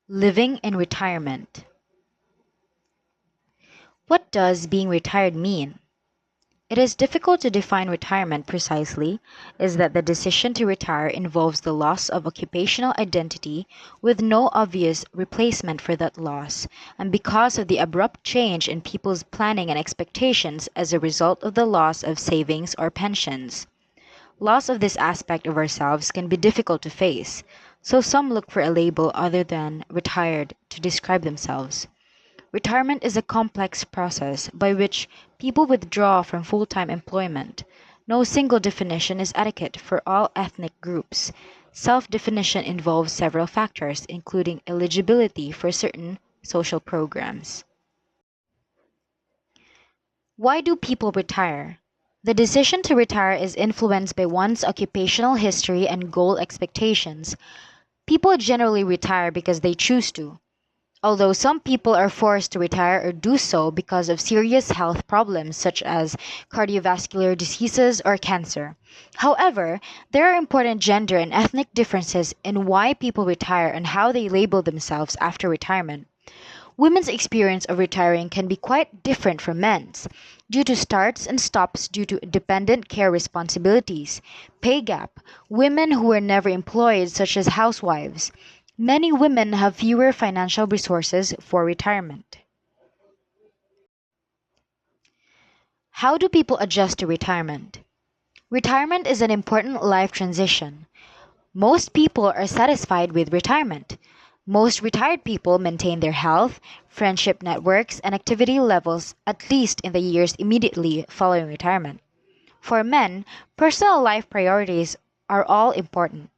Living in retirement. What does being retired mean? It is difficult to define retirement precisely, is that the decision to retire involves the loss of occupational identity with no obvious replacement for that loss, and because of the abrupt change in people's planning and expectations as a result of the loss of savings or pensions. Loss of this aspect of ourselves can be difficult to face, so some look for a label other than retired to describe themselves. Retirement is a complex process by which people withdraw from full time employment. No single definition is adequate for all ethnic groups. Self definition involves several factors, including eligibility for certain social programs. Why do people retire? The decision to retire is influenced by one's occupational history and goal expectations. People generally retire because they choose to, although some people are forced to retire or do so because of serious health problems such as cardiovascular diseases or cancer. However, there are important gender and ethnic differences in why people retire and how they label themselves after retirement. Women's experience of retiring can be quite different from men's, due to starts and stops due to dependent care responsibilities, pay gap, women who were never employed, such as housewives. Many women have fewer financial resources for retirement. How do people adjust to retirement? Retirement is an important life transition. Most people are satisfied with retirement. Most retired people maintain their health, friendship networks, and activity levels at least in the years immediately following retirement. For men, personal life priorities are all important.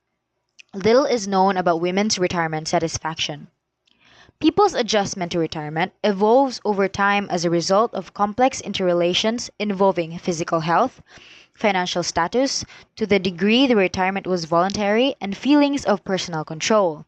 Little is known about women's retirement satisfaction. People's adjustment to retirement evolves over time as a result of complex interrelations involving physical health, financial status, to the degree the retirement was voluntary, and feelings of personal control.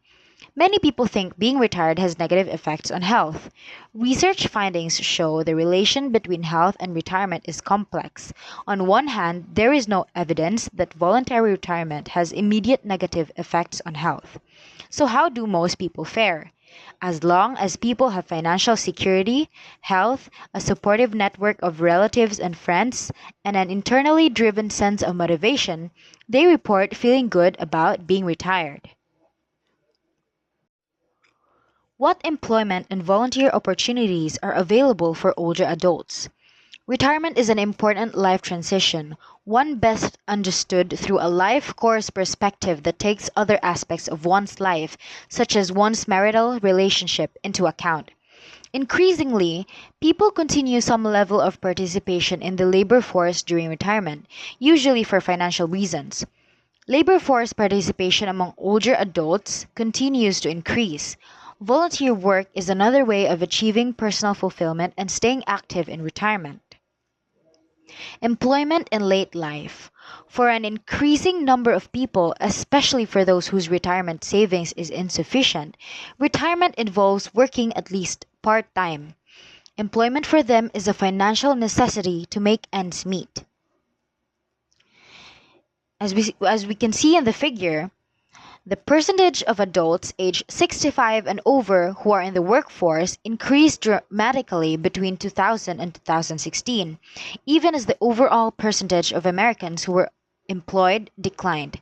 Many people think being retired has negative effects on health. Research findings show the relation between health and retirement is complex. On one hand, there is no evidence that voluntary retirement has immediate negative effects on health. So, how do most people fare? As long as people have financial security, health, a supportive network of relatives and friends, and an internally driven sense of motivation, they report feeling good about being retired. What employment and volunteer opportunities are available for older adults? Retirement is an important life transition, one best understood through a life course perspective that takes other aspects of one's life, such as one's marital relationship, into account. Increasingly, people continue some level of participation in the labor force during retirement, usually for financial reasons. Labor force participation among older adults continues to increase. Volunteer work is another way of achieving personal fulfillment and staying active in retirement. Employment in late life. For an increasing number of people, especially for those whose retirement savings is insufficient, retirement involves working at least part time. Employment for them is a financial necessity to make ends meet. As we can see in the figure, the percentage of adults aged 65 and over who are in the workforce increased dramatically between 2000 and 2016, even as the overall percentage of Americans who were employed declined.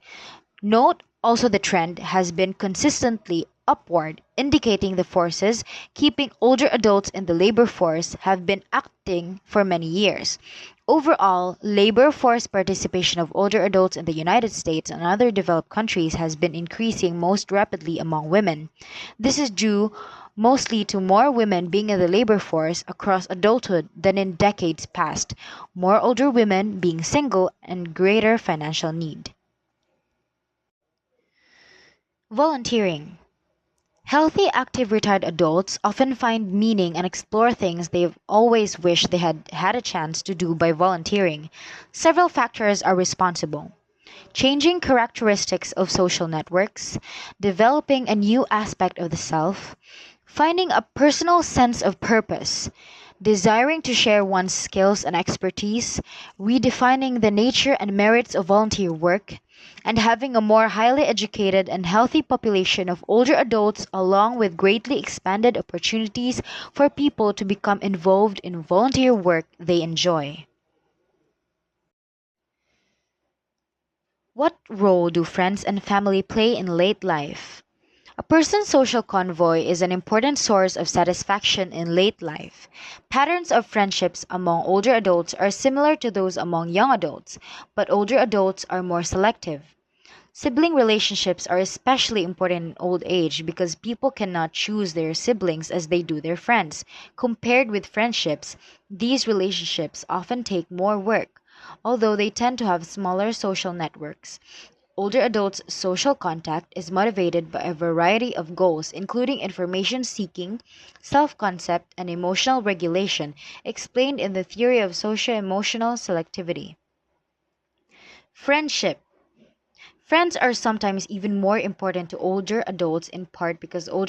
Note also the trend has been consistently upward, indicating the forces keeping older adults in the labor force have been acting for many years. Overall, labor force participation of older adults in the United States and other developed countries has been increasing most rapidly among women. This is due mostly to more women being in the labor force across adulthood than in decades past, more older women being single, and greater financial need. Volunteering. Healthy, active retired adults often find meaning and explore things they've always wished they had had a chance to do by volunteering. Several factors are responsible: changing characteristics of social networks, developing a new aspect of the self, finding a personal sense of purpose, desiring to share one's skills and expertise, redefining the nature and merits of volunteer work, and having a more highly educated and healthy population of older adults, along with greatly expanded opportunities for people to become involved in volunteer work they enjoy. What role do friends and family play in late life? A person's social convoy is an important source of satisfaction in late life. Patterns of friendships among older adults are similar to those among young adults, but older adults are more selective. Sibling relationships are especially important in old age because people cannot choose their siblings as they do their friends. Compared with friendships, these relationships often take more work, although they tend to have smaller social networks. Older adults' social contact is motivated by a variety of goals, including information seeking, self concept, and emotional regulation, explained in the theory of socio emotional selectivity. Friendship. Friends are sometimes even more important to older adults in part because older